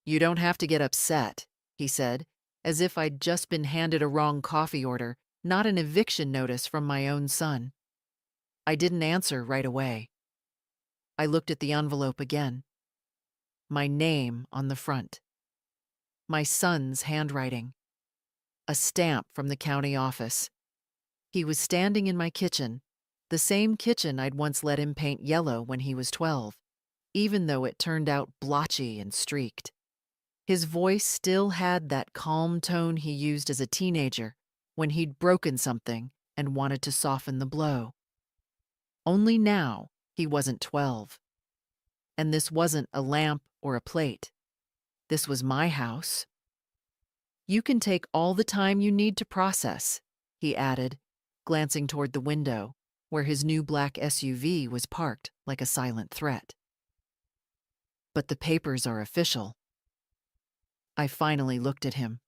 "You don't have to get upset," he said, as if I'd just been handed a wrong coffee order, not an eviction notice from my own son. I didn't answer right away. I looked at the envelope again. My name on the front. My son's handwriting. A stamp from the county office. He was standing in my kitchen, the same kitchen I'd once let him paint yellow when he was 12, even though it turned out blotchy and streaked. His voice still had that calm tone he used as a teenager when he'd broken something and wanted to soften the blow. Only now he wasn't 12. And this wasn't a lamp or a plate. This was my house. "You can take all the time you need to process," he added, glancing toward the window, where his new black SUV was parked like a silent threat. "But the papers are official." I finally looked at him.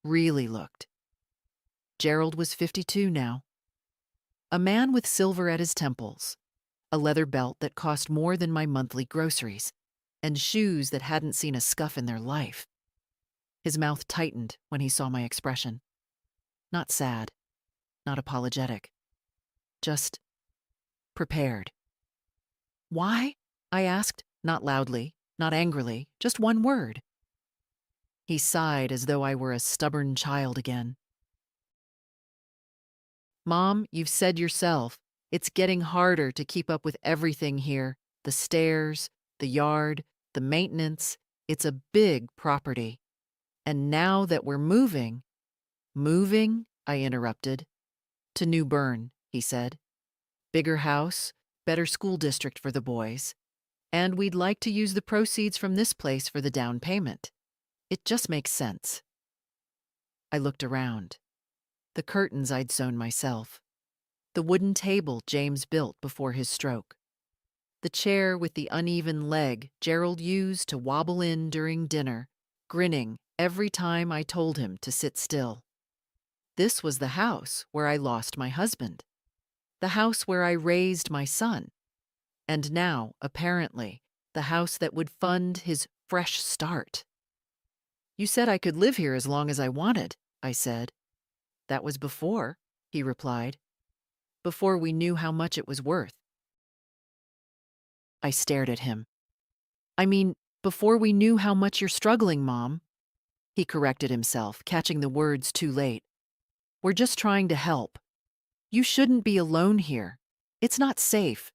Really looked. Gerald was 52 now. A man with silver at his temples, a leather belt that cost more than my monthly groceries, and shoes that hadn't seen a scuff in their life. His mouth tightened when he saw my expression. Not sad, not apologetic. Just prepared. "Why?" I asked, not loudly, not angrily, just one word. He sighed as though I were a stubborn child again. "Mom, you've said yourself, it's getting harder to keep up with everything here. The stairs, the yard, the maintenance. It's a big property. And now that we're moving—" "Moving?" I interrupted. "To New Bern," he said. "Bigger house, better school district for the boys. And we'd like to use the proceeds from this place for the down payment. It just makes sense." I looked around. The curtains I'd sewn myself. The wooden table James built before his stroke. The chair with the uneven leg Gerald used to wobble in during dinner, grinning every time I told him to sit still. This was the house where I lost my husband. The house where I raised my son. And now, apparently, the house that would fund his fresh start. "You said I could live here as long as I wanted," I said. "That was before," he replied. "Before we knew how much it was worth." I stared at him. "I mean, before we knew how much you're struggling, Mom." He corrected himself, catching the words too late. "We're just trying to help. You shouldn't be alone here. It's not safe.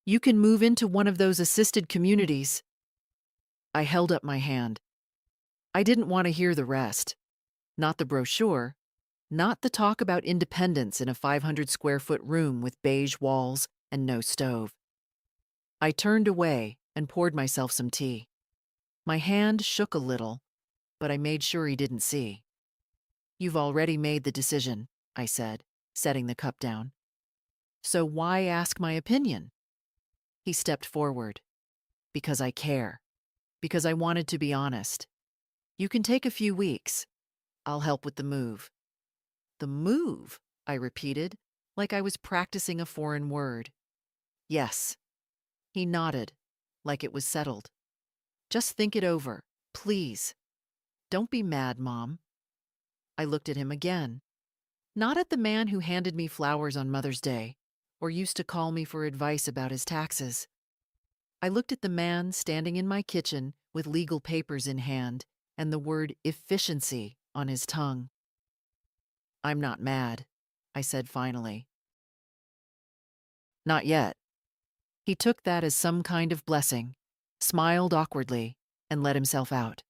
You can move into one of those assisted communities." I held up my hand. I didn't want to hear the rest. Not the brochure. Not the talk about independence in a 500-square-foot room with beige walls and no stove. I turned away and poured myself some tea. My hand shook a little, but I made sure he didn't see. "You've already made the decision," I said, setting the cup down. "So why ask my opinion?" He stepped forward. "Because I care. Because I wanted to be honest. You can take a few weeks. I'll help with the move." "The move?" I repeated, like I was practicing a foreign word. "Yes." He nodded, like it was settled. "Just think it over, please. Don't be mad, Mom." I looked at him again. Not at the man who handed me flowers on Mother's Day, or used to call me for advice about his taxes. I looked at the man standing in my kitchen with legal papers in hand and the word efficiency on his tongue. "I'm not mad," I said finally. "Not yet." He took that as some kind of blessing, smiled awkwardly, and let himself out.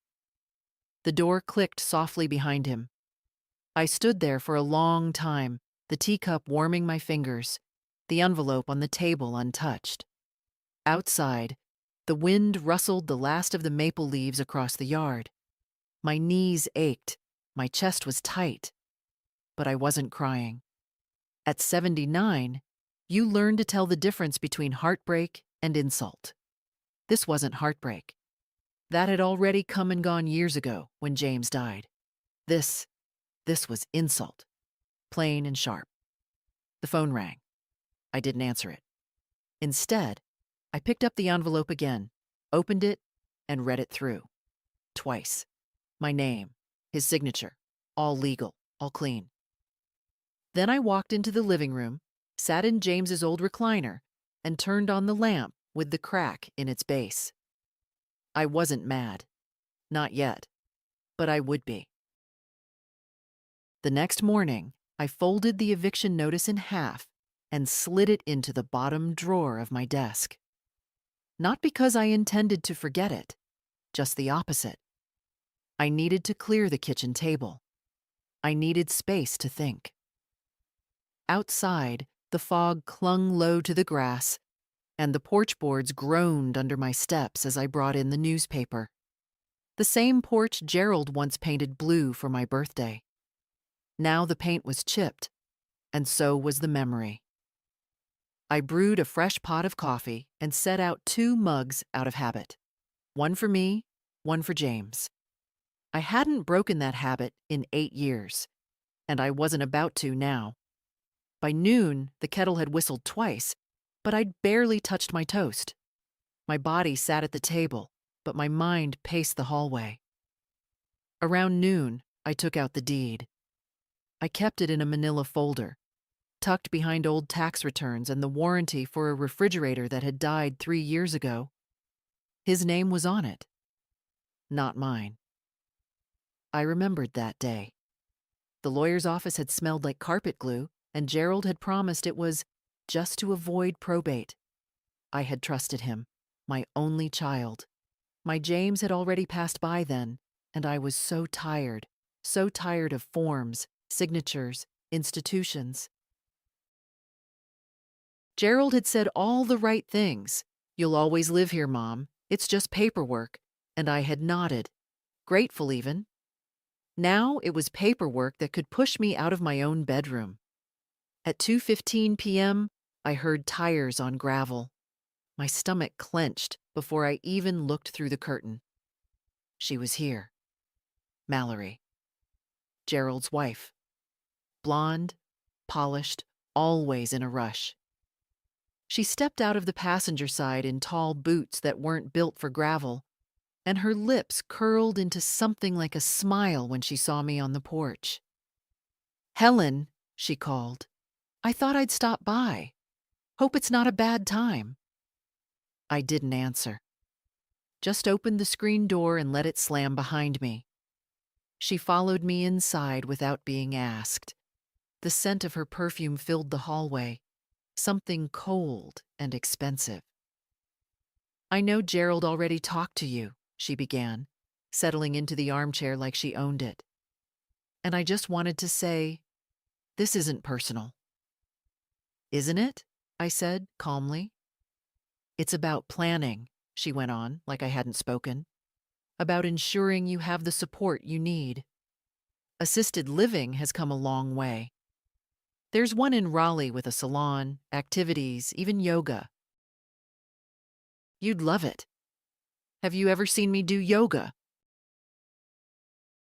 The door clicked softly behind him. I stood there for a long time, the teacup warming my fingers, the envelope on the table untouched. Outside, the wind rustled the last of the maple leaves across the yard. My knees ached, my chest was tight, but I wasn't crying. At 79, you learn to tell the difference between heartbreak and insult. This wasn't heartbreak. That had already come and gone years ago when James died. This was insult, plain and sharp. The phone rang. I didn't answer it. Instead, I picked up the envelope again, opened it, and read it through. twice. My name, his signature, all legal, all clean. Then I walked into the living room, sat in James's old recliner, and turned on the lamp with the crack in its base. I wasn't mad. Not yet. But I would be. The next morning, I folded the eviction notice in half and slid it into the bottom drawer of my desk. Not because I intended to forget it, just the opposite. I needed to clear the kitchen table. I needed space to think. Outside, the fog clung low to the grass, and the porch boards groaned under my steps as I brought in the newspaper. The same porch Gerald once painted blue for my birthday. Now the paint was chipped, and so was the memory. I brewed a fresh pot of coffee and set out 2 mugs out of habit. One for me, one for James. I hadn't broken that habit in 8 years, and I wasn't about to now. By noon, the kettle had whistled twice, but I'd barely touched my toast. My body sat at the table, but my mind paced the hallway. Around noon, I took out the deed. I kept it in a manila folder, tucked behind old tax returns and the warranty for a refrigerator that had died 3 years ago. His name was on it, not mine. I remembered that day. The lawyer's office had smelled like carpet glue, and Gerald had promised it was just to avoid probate. I had trusted him, my only child. My James had already passed by then, and I was so tired of forms, signatures, institutions. Gerald had said all the right things. "You'll always live here, Mom. It's just paperwork." And I had nodded, grateful even. Now it was paperwork that could push me out of my own bedroom. At 2:15 p.m., I heard tires on gravel. My stomach clenched before I even looked through the curtain. She was here. Mallory. Gerald's wife. Blonde, polished, always in a rush. She stepped out of the passenger side in tall boots that weren't built for gravel, and her lips curled into something like a smile when she saw me on the porch. "Helen," she called. "I thought I'd stop by. Hope it's not a bad time." I didn't answer. Just opened the screen door and let it slam behind me. She followed me inside without being asked. The scent of her perfume filled the hallway, something cold and expensive. "I know Gerald already talked to you," she began, settling into the armchair like she owned it. "And I just wanted to say, this isn't personal." "Isn't it?" I said calmly. "It's about planning," she went on like I hadn't spoken. "About ensuring you have the support you need. Assisted living has come a long way. There's one in Raleigh with a salon, activities, even yoga. You'd love it. Have you ever seen me do yoga?"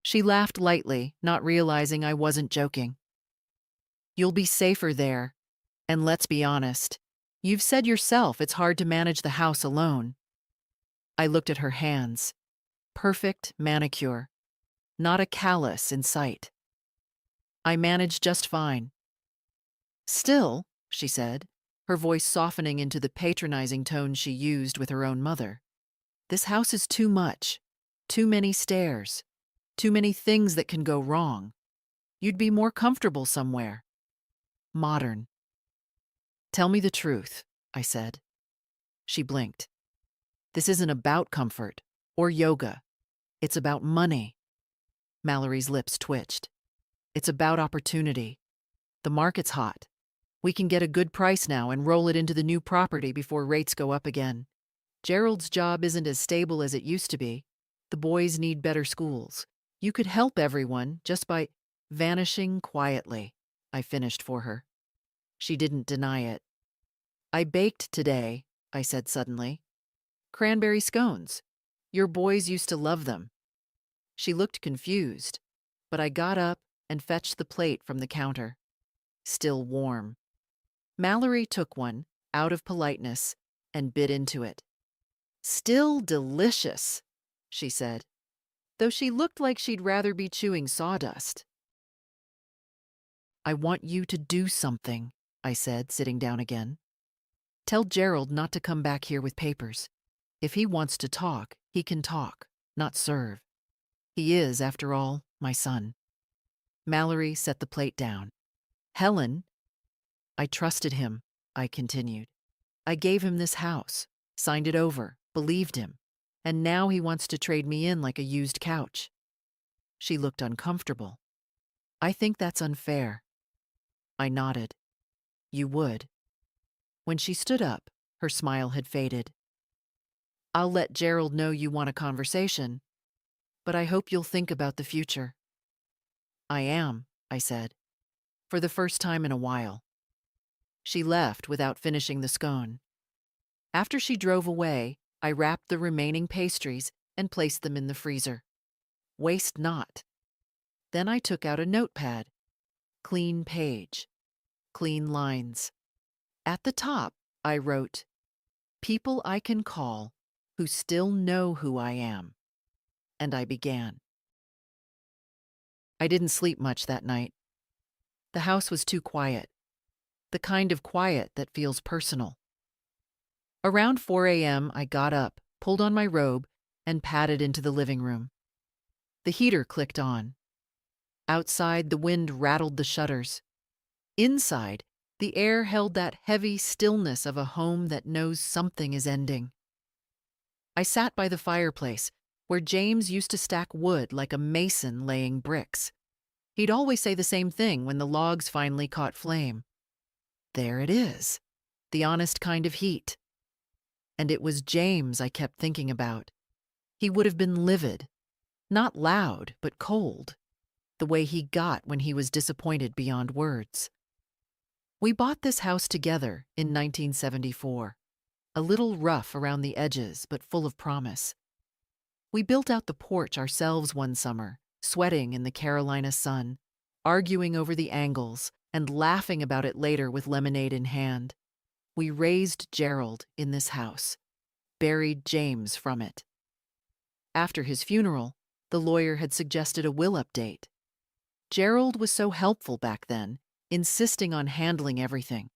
She laughed lightly, not realizing I wasn't joking. "You'll be safer there. And let's be honest, you've said yourself it's hard to manage the house alone." I looked at her hands. Perfect manicure. Not a callus in sight. "I manage just fine." "Still," she said, her voice softening into the patronizing tone she used with her own mother, "this house is too much. Too many stairs. Too many things that can go wrong. You'd be more comfortable somewhere. Modern." "Tell me the truth," I said. She blinked. "This isn't about comfort or yoga. It's about money." Mallory's lips twitched. "It's about opportunity. The market's hot. We can get a good price now and roll it into the new property before rates go up again. Gerald's job isn't as stable as it used to be. The boys need better schools. You could help everyone just by vanishing quietly," I finished for her. She didn't deny it. "I baked today," I said suddenly. "Cranberry scones. Your boys used to love them." She looked confused, but I got up and fetched the plate from the counter. Still warm. Mallory took one, out of politeness, and bit into it. "Still delicious," she said. though she looked like she'd rather be chewing sawdust. "I want you to do something," I said, sitting down again. "Tell Gerald not to come back here with papers. If he wants to talk, he can talk, not serve. He is, after all, my son." Mallory set the plate down. "Helen—" "I trusted him," I continued. "I gave him this house, signed it over, believed him, and now he wants to trade me in like a used couch." She looked uncomfortable. "I think that's unfair." I nodded. "You would." When she stood up, her smile had faded. "I'll let Gerald know you want a conversation, but I hope you'll think about the future." "I am," I said, "for the first time in a while." She left without finishing the scone. After she drove away, I wrapped the remaining pastries and placed them in the freezer. Waste not. Then I took out a notepad. Clean page. Clean lines. At the top, I wrote, "People I can call who still know who I am." And I began. I didn't sleep much that night. The house was too quiet. The kind of quiet that feels personal. Around 4 a.m., I got up, pulled on my robe, and padded into the living room. The heater clicked on. Outside, the wind rattled the shutters. Inside, the air held that heavy stillness of a home that knows something is ending. I sat by the fireplace, where James used to stack wood like a mason laying bricks. He'd always say the same thing when the logs finally caught flame. "There it is, the honest kind of heat." And it was James I kept thinking about. He would have been livid, not loud, but cold, the way he got when he was disappointed beyond words. We bought this house together in 1974, a little rough around the edges, but full of promise. We built out the porch ourselves one summer, sweating in the Carolina sun, arguing over the angles, and laughing about it later with lemonade in hand. We raised Gerald in this house, buried James from it. After his funeral, the lawyer had suggested a will update. Gerald was so helpful back then, insisting on handling everything.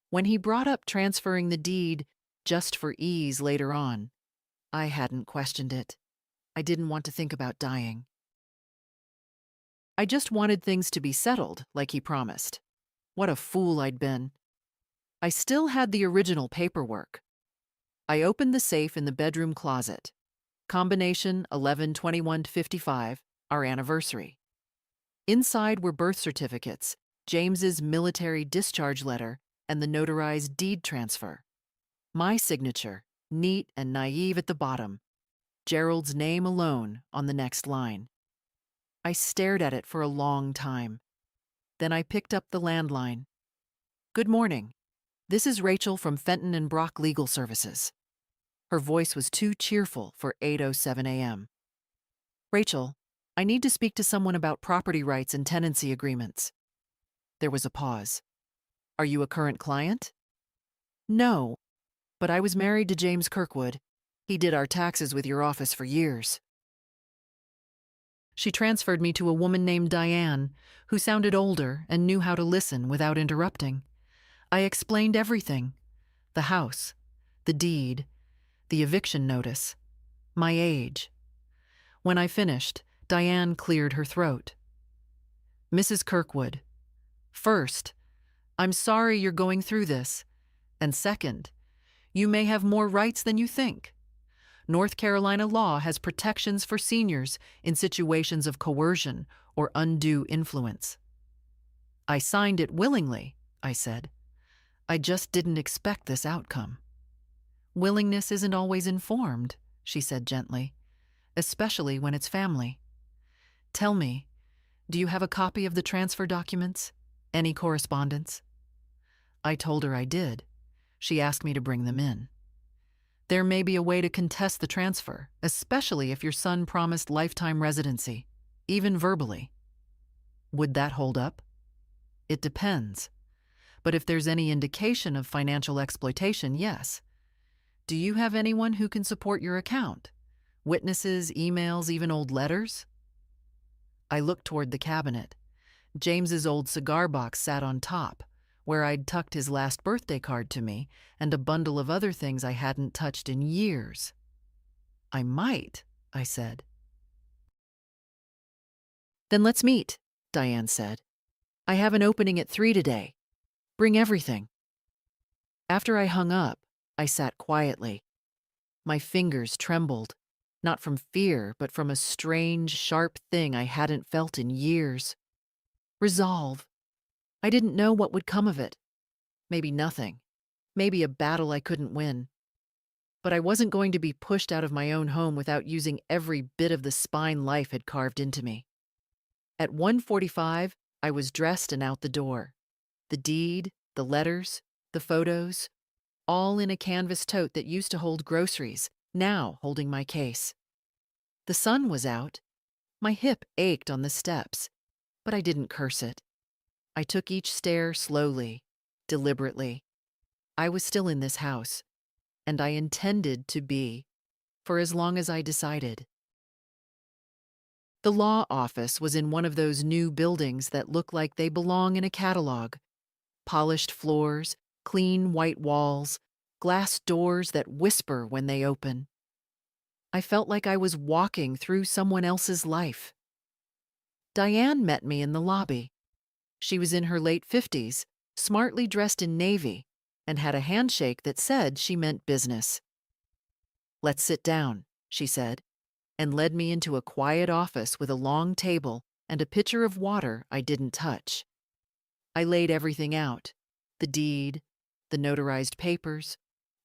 When he brought up transferring the deed just for ease later on, I hadn't questioned it. I didn't want to think about dying. I just wanted things to be settled, like he promised. What a fool I'd been. I still had the original paperwork. I opened the safe in the bedroom closet. Combination 11/21/55, our anniversary. Inside were birth certificates, James's military discharge letter, and the notarized deed transfer. My signature, neat and naive at the bottom. Gerald's name alone on the next line. I stared at it for a long time. Then I picked up the landline. "Good morning. This is Rachel from Fenton and Brock Legal Services." Her voice was too cheerful for 8:07 a.m. "Rachel, I need to speak to someone about property rights and tenancy agreements." There was a pause. "Are you a current client?" "No, but I was married to James Kirkwood. He did our taxes with your office for years." She transferred me to a woman named Diane, who sounded older and knew how to listen without interrupting. I explained everything: the house, the deed, the eviction notice, my age. When I finished, Diane cleared her throat. "Mrs. Kirkwood, first, I'm sorry you're going through this. And second, you may have more rights than you think. North Carolina law has protections for seniors in situations of coercion or undue influence." "I signed it willingly," I said. "I just didn't expect this outcome." "Willingness isn't always informed," she said gently, "especially when it's family. Tell me, do you have a copy of the transfer documents? Any correspondence?" I told her I did. She asked me to bring them in. "There may be a way to contest the transfer, especially if your son promised lifetime residency, even verbally." "Would that hold up?" "It depends. But if there's any indication of financial exploitation, yes. Do you have anyone who can support your account? Witnesses, emails, even old letters? I looked toward the cabinet. James's old cigar box sat on top, where I'd tucked his last birthday card to me, and a bundle of other things I hadn't touched in years. I might, I said. Then let's meet, Diane said. I have an opening at 3 today. Bring everything. After I hung up, I sat quietly. My fingers trembled, not from fear, but from a strange, sharp thing I hadn't felt in years. Resolve. I didn't know what would come of it. Maybe nothing. Maybe a battle I couldn't win. But I wasn't going to be pushed out of my own home without using every bit of the spine life had carved into me. At 1:45, I was dressed and out the door. The deed, the letters, the photos, all in a canvas tote that used to hold groceries, now holding my case. The sun was out. My hip ached on the steps, but I didn't curse it. I took each stair slowly, deliberately. I was still in this house, and I intended to be, for as long as I decided. The law office was in one of those new buildings that look like they belong in a catalog. Polished floors, clean white walls, glass doors that whisper when they open. I felt like I was walking through someone else's life. Diane met me in the lobby. She was in her late 50s, smartly dressed in navy, and had a handshake that said she meant business. "Let's sit down," she said, and led me into a quiet office with a long table and a pitcher of water I didn't touch. I laid everything out: the deed, the notarized papers,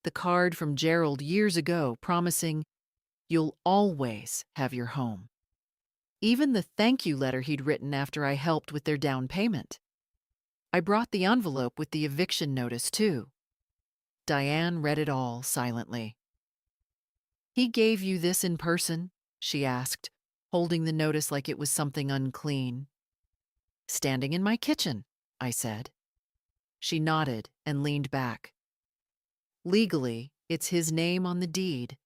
the card from Gerald years ago promising, "You'll always have your home." Even the thank you letter he'd written after I helped with their down payment. I brought the envelope with the eviction notice, too. Diane read it all silently. "He gave you this in person?" she asked, holding the notice like it was something unclean. "Standing in my kitchen," I said. She nodded and leaned back. "Legally, it's his name on the deed.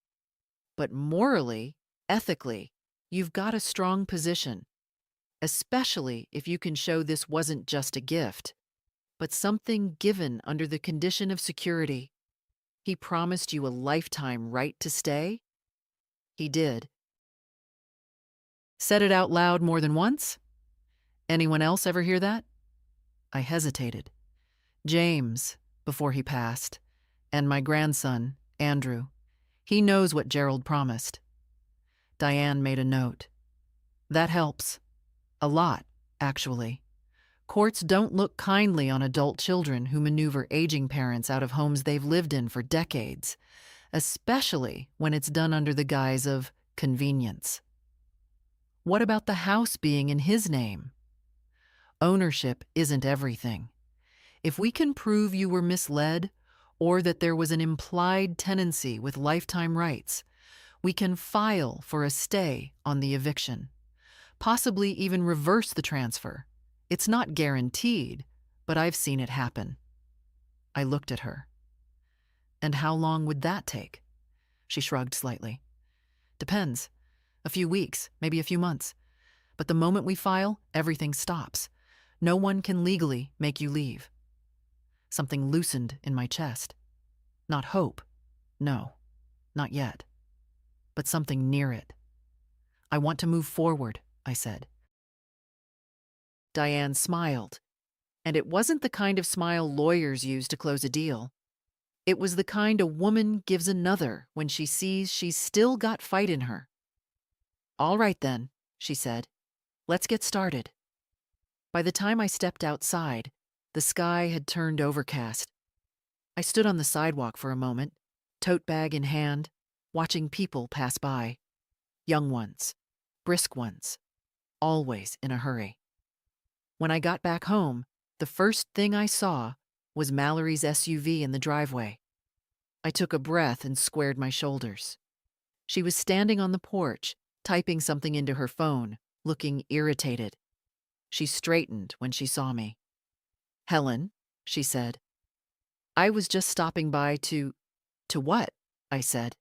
But morally, ethically, you've got a strong position, especially if you can show this wasn't just a gift, but something given under the condition of security. He promised you a lifetime right to stay?" He did. "Said it out loud more than once? Anyone else ever hear that?" I hesitated. "James, before he passed, and my grandson, Andrew. He knows what Gerald promised." Diane made a note. "That helps. A lot, actually. Courts don't look kindly on adult children who maneuver aging parents out of homes they've lived in for decades, especially when it's done under the guise of convenience." "What about the house being in his name?" "Ownership isn't everything. If we can prove you were misled, or that there was an implied tenancy with lifetime rights, we can file for a stay on the eviction, possibly even reverse the transfer. It's not guaranteed, but I've seen it happen." I looked at her. "And how long would that take?" She shrugged slightly. "Depends. A few weeks, maybe a few months. But the moment we file, everything stops. No one can legally make you leave." Something loosened in my chest. Not hope. No, not yet. But something near it. "I want to move forward," I said. Diane smiled, and it wasn't the kind of smile lawyers use to close a deal. It was the kind a woman gives another when she sees she's still got fight in her. "All right then," she said. "Let's get started." By the time I stepped outside, the sky had turned overcast. I stood on the sidewalk for a moment, tote bag in hand, watching people pass by. Young ones, brisk ones, always in a hurry. When I got back home, the first thing I saw was Mallory's SUV in the driveway. I took a breath and squared my shoulders. She was standing on the porch, typing something into her phone, looking irritated. She straightened when she saw me. "Helen," she said. "I was just stopping by to..." "To what?" I said.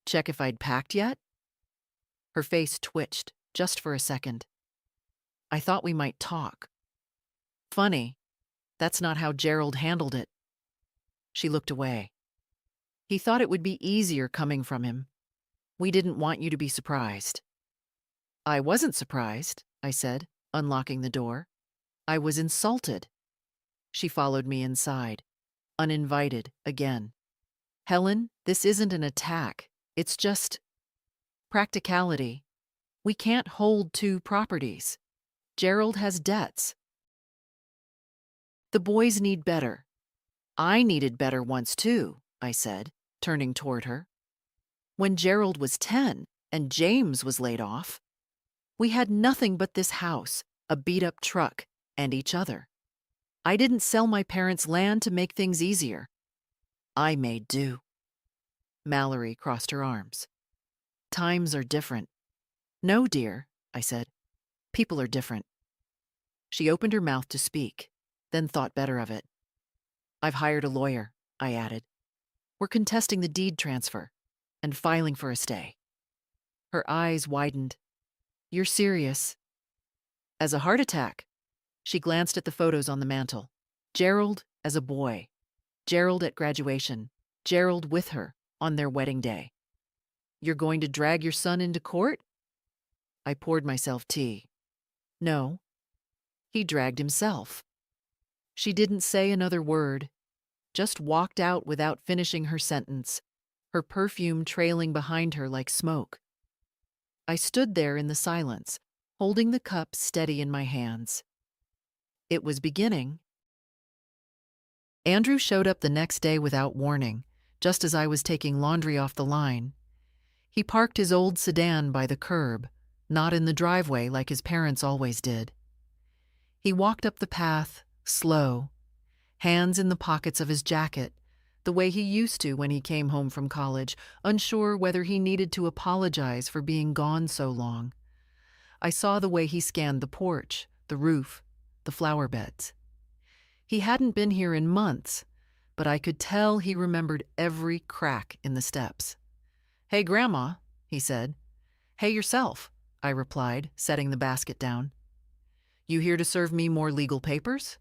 "Check if I'd packed yet?" Her face twitched, just for a second. I thought we might talk. Funny, that's not how Gerald handled it. She looked away. He thought it would be easier coming from him. We didn't want you to be surprised. I wasn't surprised, I said, unlocking the door. I was insulted. She followed me inside, uninvited again. Helen, this isn't an attack. It's just practicality. We can't hold two properties. Gerald has debts. The boys need better. I needed better once too, I said, turning toward her. When Gerald was 10 and James was laid off, we had nothing but this house, a beat-up truck, and each other. I didn't sell my parents' land to make things easier. I made do. Mallory crossed her arms. Times are different. No, dear, I said. People are different. She opened her mouth to speak, then thought better of it. I've hired a lawyer, I added. We're contesting the deed transfer and filing for a stay. Her eyes widened. You're serious? As a heart attack. She glanced at the photos on the mantel. Gerald as a boy. Gerald at graduation. Gerald with her on their wedding day. You're going to drag your son into court? I poured myself tea. No. He dragged himself. She didn't say another word, just walked out without finishing her sentence, her perfume trailing behind her like smoke. I stood there in the silence, holding the cup steady in my hands. It was beginning. Andrew showed up the next day without warning, just as I was taking laundry off the line. He parked his old sedan by the curb, not in the driveway like his parents always did. He walked up the path, slow, hands in the pockets of his jacket, the way he used to when he came home from college, unsure whether he needed to apologize for being gone so long. I saw the way he scanned the porch, the roof, the flower beds. He hadn't been here in months, but I could tell he remembered every crack in the steps. Hey, Grandma, he said. Hey, yourself, I replied, setting the basket down. You here to serve me more legal papers?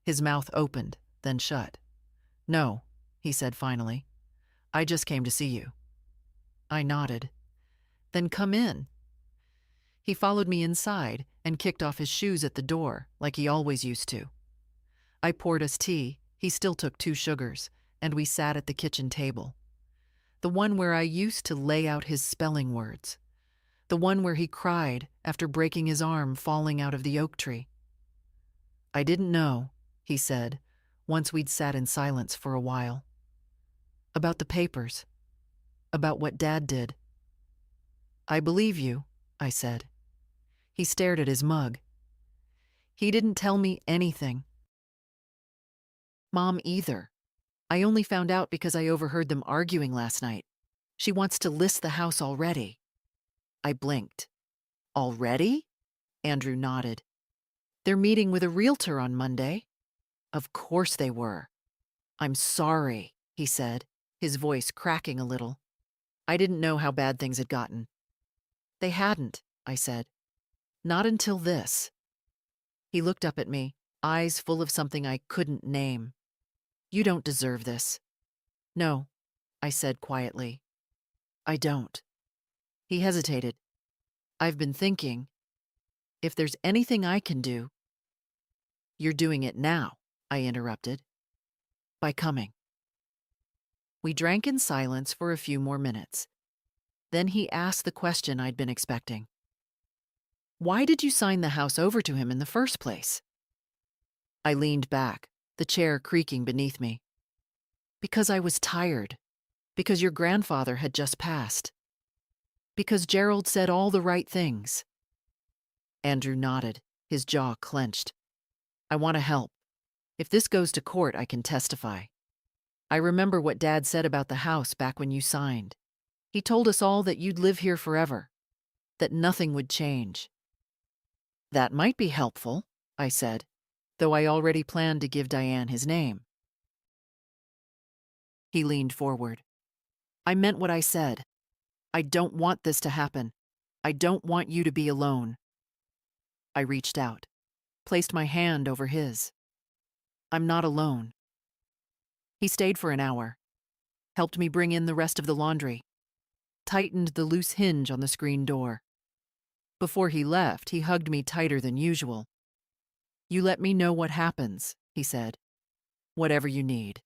His mouth opened, then shut. No, he said finally. I just came to see you. I nodded. Then come in. He followed me inside and kicked off his shoes at the door, like he always used to. I poured us tea, he still took 2 sugars, and we sat at the kitchen table. The one where I used to lay out his spelling words. The one where he cried after breaking his arm falling out of the oak tree. I didn't know, he said, once we'd sat in silence for a while. About the papers. About what Dad did. I believe you, I said. He stared at his mug. He didn't tell me anything. Mom either. I only found out because I overheard them arguing last night. She wants to list the house already. I blinked. Already? Andrew nodded. They're meeting with a realtor on Monday. Of course they were. I'm sorry, he said, his voice cracking a little. I didn't know how bad things had gotten. They hadn't, I said. Not until this. He looked up at me, eyes full of something I couldn't name. You don't deserve this. No, I said quietly. I don't. He hesitated. I've been thinking, if there's anything I can do. You're doing it now, I interrupted. By coming. We drank in silence for a few more minutes. Then he asked the question I'd been expecting. Why did you sign the house over to him in the first place? I leaned back, the chair creaking beneath me. Because I was tired. Because your grandfather had just passed. Because Gerald said all the right things. Andrew nodded, his jaw clenched. I want to help. If this goes to court, I can testify. I remember what Dad said about the house back when you signed. He told us all that you'd live here forever, that nothing would change. That might be helpful, I said, though I already planned to give Diane his name. He leaned forward. I meant what I said. I don't want this to happen. I don't want you to be alone. I reached out, placed my hand over his. I'm not alone. He stayed for an hour, helped me bring in the rest of the laundry, tightened the loose hinge on the screen door. Before he left, he hugged me tighter than usual. You let me know what happens, he said. Whatever you need.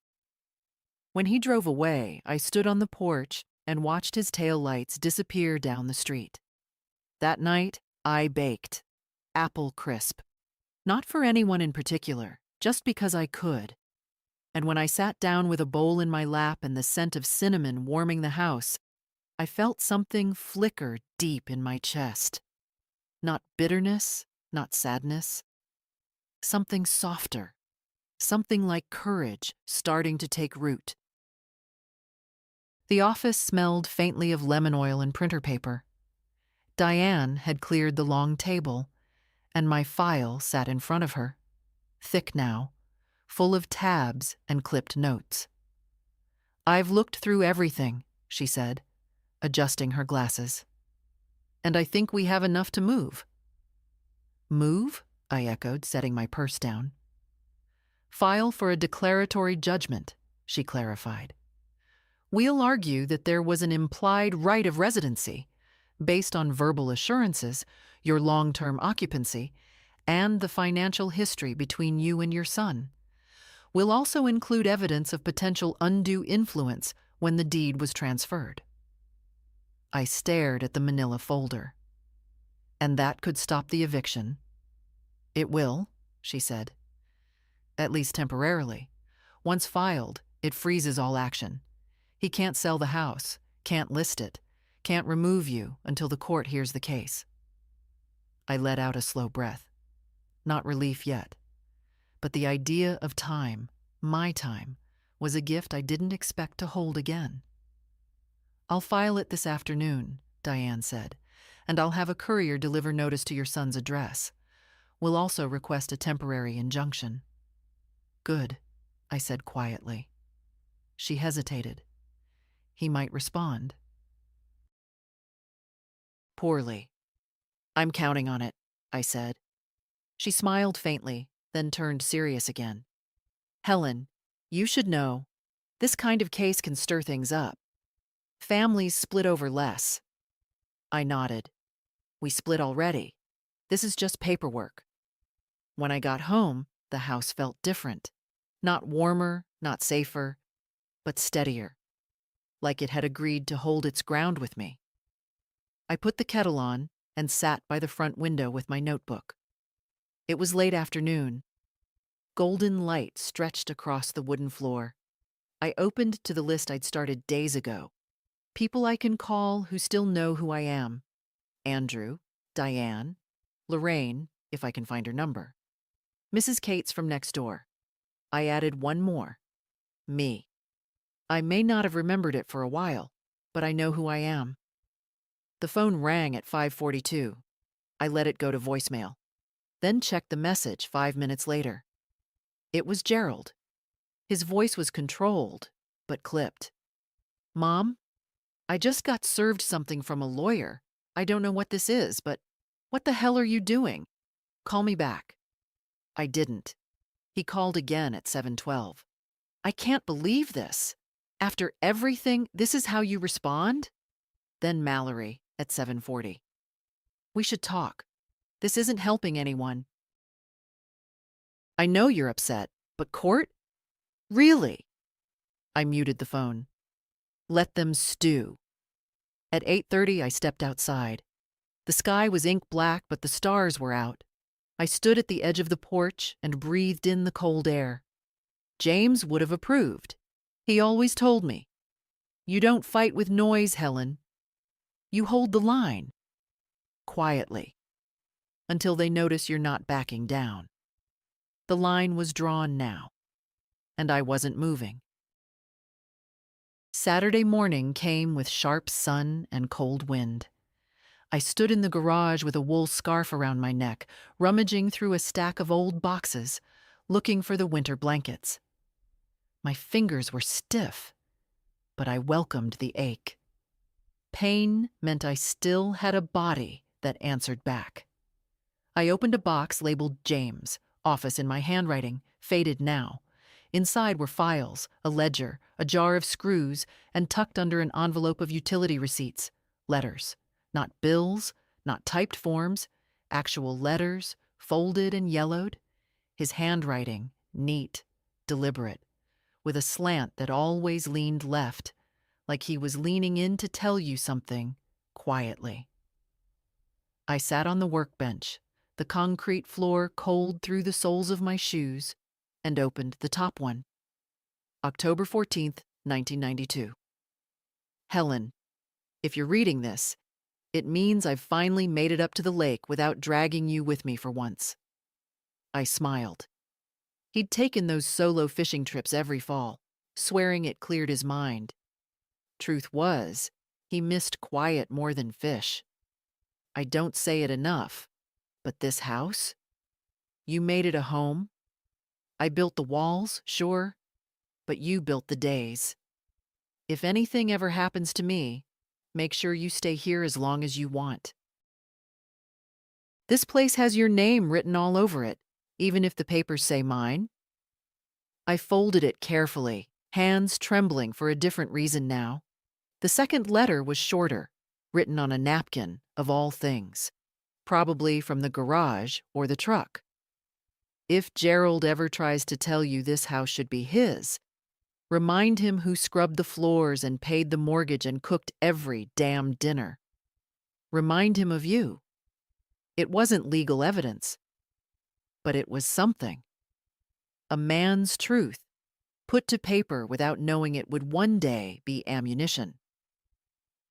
When he drove away, I stood on the porch and watched his taillights disappear down the street. That night, I baked. Apple crisp. Not for anyone in particular, just because I could. And when I sat down with a bowl in my lap and the scent of cinnamon warming the house, I felt something flicker deep in my chest. Not bitterness, not sadness. Something softer. Something like courage starting to take root. The office smelled faintly of lemon oil and printer paper. Diane had cleared the long table, and my file sat in front of her, thick now, full of tabs and clipped notes. I've looked through everything, she said, adjusting her glasses. And I think we have enough to move. Move? I echoed, setting my purse down. File for a declaratory judgment, she clarified. We'll argue that there was an implied right of residency, based on verbal assurances, your long-term occupancy, and the financial history between you and your son. We'll also include evidence of potential undue influence when the deed was transferred. I stared at the manila folder. And that could stop the eviction. It will, she said. At least temporarily. Once filed, it freezes all action. He can't sell the house, can't list it, can't remove you until the court hears the case. I let out a slow breath. Not relief yet. But the idea of time, my time, was a gift I didn't expect to hold again. I'll file it this afternoon, Diane said, and I'll have a courier deliver notice to your son's address. We'll also request a temporary injunction. Good, I said quietly. She hesitated. He might respond. Poorly. I'm counting on it, I said. She smiled faintly, then turned serious again. Helen, you should know, this kind of case can stir things up. Families split over less. I nodded. We split already. This is just paperwork. When I got home, the house felt different. Not warmer, not safer, but steadier. Like it had agreed to hold its ground with me. I put the kettle on and sat by the front window with my notebook. It was late afternoon. Golden light stretched across the wooden floor. I opened to the list I'd started days ago. People I can call who still know who I am. Andrew, Diane, Lorraine, if I can find her number. Mrs. Cates from next door. I added one more. Me. I may not have remembered it for a while, but I know who I am. The phone rang at 5:42. I let it go to voicemail, then checked the message 5 minutes later. It was Gerald. His voice was controlled, but clipped. Mom, I just got served something from a lawyer. I don't know what this is, but what the hell are you doing? Call me back. I didn't. He called again at 7:12. I can't believe this. After everything, this is how you respond? Then Mallory at 7:40. We should talk. This isn't helping anyone. I know you're upset, but court? Really? I muted the phone. Let them stew. At 8:30, I stepped outside. The sky was ink black, but the stars were out. I stood at the edge of the porch and breathed in the cold air. James would have approved. He always told me, "You don't fight with noise, Helen. You hold the line. Quietly. Until they notice you're not backing down." The line was drawn now, and I wasn't moving. Saturday morning came with sharp sun and cold wind. I stood in the garage with a wool scarf around my neck, rummaging through a stack of old boxes, looking for the winter blankets. My fingers were stiff, but I welcomed the ache. Pain meant I still had a body that answered back. I opened a box labeled James, office in my handwriting, faded now. Inside were files, a ledger, a jar of screws, and tucked under an envelope of utility receipts, letters. Not bills, not typed forms, actual letters, folded and yellowed. His handwriting, neat, deliberate, with a slant that always leaned left, like he was leaning in to tell you something, quietly. I sat on the workbench, the concrete floor cold through the soles of my shoes, and opened the top one. October 14th, 1992. Helen, if you're reading this, it means I've finally made it up to the lake without dragging you with me for once. I smiled. He'd taken those solo fishing trips every fall, swearing it cleared his mind. Truth was, he missed quiet more than fish. I don't say it enough, but this house? You made it a home. I built the walls, sure, but you built the days. If anything ever happens to me, make sure you stay here as long as you want. This place has your name written all over it, even if the papers say mine. I folded it carefully, hands trembling for a different reason now. The second letter was shorter, written on a napkin, of all things, probably from the garage or the truck. If Gerald ever tries to tell you this house should be his, remind him who scrubbed the floors and paid the mortgage and cooked every damn dinner. Remind him of you. It wasn't legal evidence, but it was something. A man's truth, put to paper without knowing it would one day be ammunition.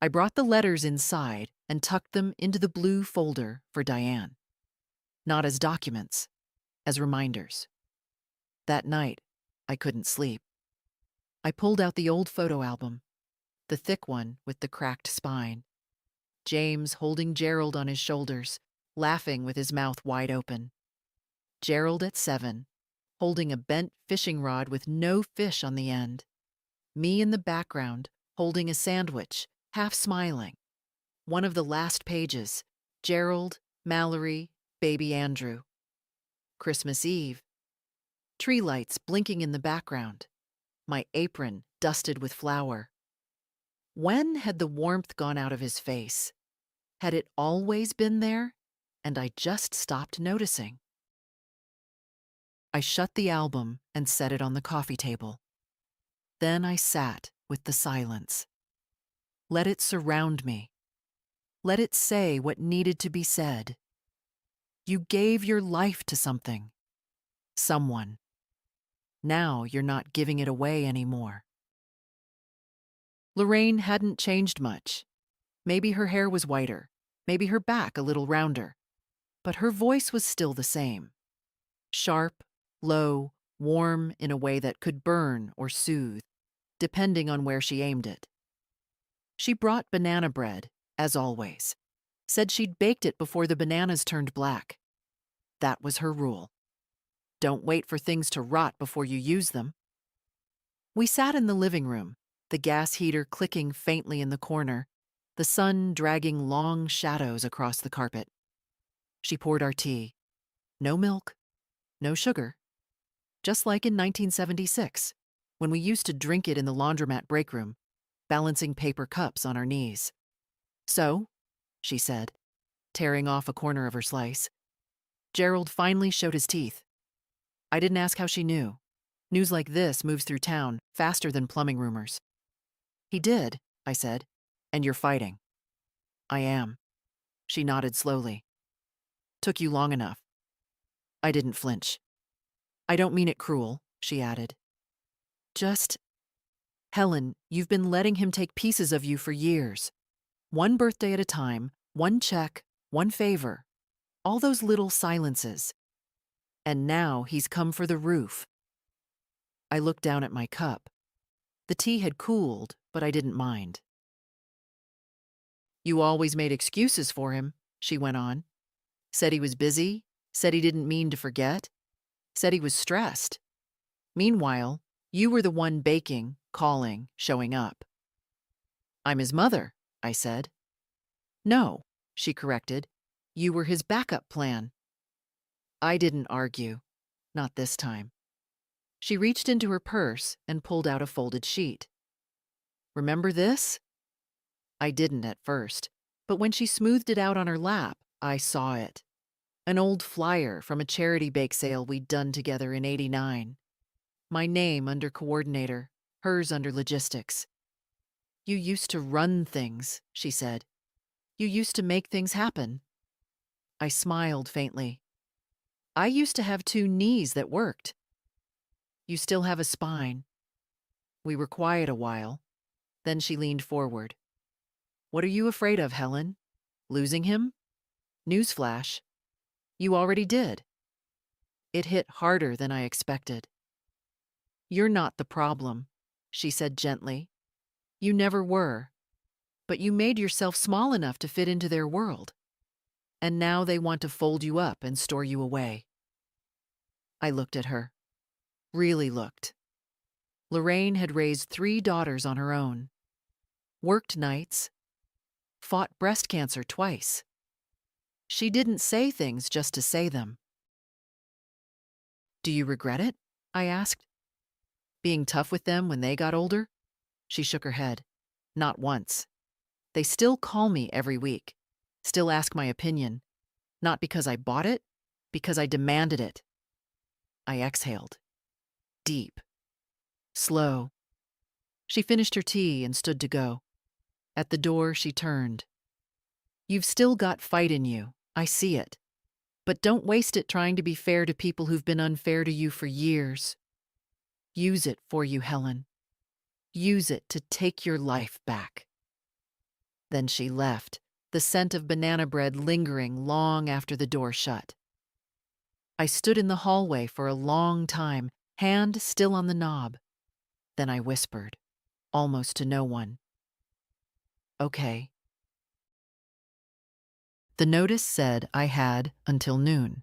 I brought the letters inside and tucked them into the blue folder for Diane. Not as documents, as reminders. That night, I couldn't sleep. I pulled out the old photo album, the thick one with the cracked spine. James holding Gerald on his shoulders, laughing with his mouth wide open. Gerald at 7, holding a bent fishing rod with no fish on the end. Me in the background, holding a sandwich, half smiling. One of the last pages, Gerald, Mallory, baby Andrew. Christmas Eve. Tree lights blinking in the background. My apron dusted with flour. When had the warmth gone out of his face? Had it always been there, and I just stopped noticing? I shut the album and set it on the coffee table. Then I sat with the silence. Let it surround me. Let it say what needed to be said. You gave your life to something. Someone. Now you're not giving it away anymore. Lorraine hadn't changed much. Maybe her hair was whiter, maybe her back a little rounder, but her voice was still the same. Sharp, low, warm in a way that could burn or soothe, depending on where she aimed it. She brought banana bread, as always. Said she'd baked it before the bananas turned black. That was her rule. Don't wait for things to rot before you use them. We sat in the living room, the gas heater clicking faintly in the corner, the sun dragging long shadows across the carpet. She poured our tea. No milk, no sugar. Just like in 1976, when we used to drink it in the laundromat break room, balancing paper cups on our knees. So, she said, tearing off a corner of her slice. Gerald finally showed his teeth. I didn't ask how she knew. News like this moves through town faster than plumbing rumors. He did, I said, and you're fighting. I am. She nodded slowly. Took you long enough. I didn't flinch. I don't mean it cruel, she added. Just, Helen, you've been letting him take pieces of you for years. One birthday at a time, one check, one favor. All those little silences. And now he's come for the roof. I looked down at my cup. The tea had cooled, but I didn't mind. You always made excuses for him, she went on. Said he was busy, said he didn't mean to forget, said he was stressed. Meanwhile, you were the one baking, calling, showing up. I'm his mother, I said. No, she corrected. You were his backup plan. I didn't argue. Not this time. She reached into her purse and pulled out a folded sheet. Remember this? I didn't at first, but when she smoothed it out on her lap, I saw it. An old flyer from a charity bake sale we'd done together in '89. My name under coordinator, hers under logistics. You used to run things, she said. You used to make things happen. I smiled faintly. I used to have 2 knees that worked. You still have a spine. We were quiet a while. Then she leaned forward. What are you afraid of, Helen? Losing him? Newsflash. You already did. It hit harder than I expected. You're not the problem, she said gently. You never were. But you made yourself small enough to fit into their world. And now they want to fold you up and store you away. I looked at her. Really looked. Lorraine had raised 3 daughters on her own. Worked nights. Fought breast cancer twice. She didn't say things just to say them. Do you regret it? I asked. Being tough with them when they got older? She shook her head. Not once. They still call me every week. Still ask my opinion. Not because I bought it, because I demanded it. I exhaled. Deep. Slow. She finished her tea and stood to go. At the door, she turned. You've still got fight in you. I see it. But don't waste it trying to be fair to people who've been unfair to you for years. Use it for you, Helen. Use it to take your life back. Then she left, the scent of banana bread lingering long after the door shut. I stood in the hallway for a long time, hand still on the knob. Then I whispered, almost to no one. Okay. The notice said I had until noon.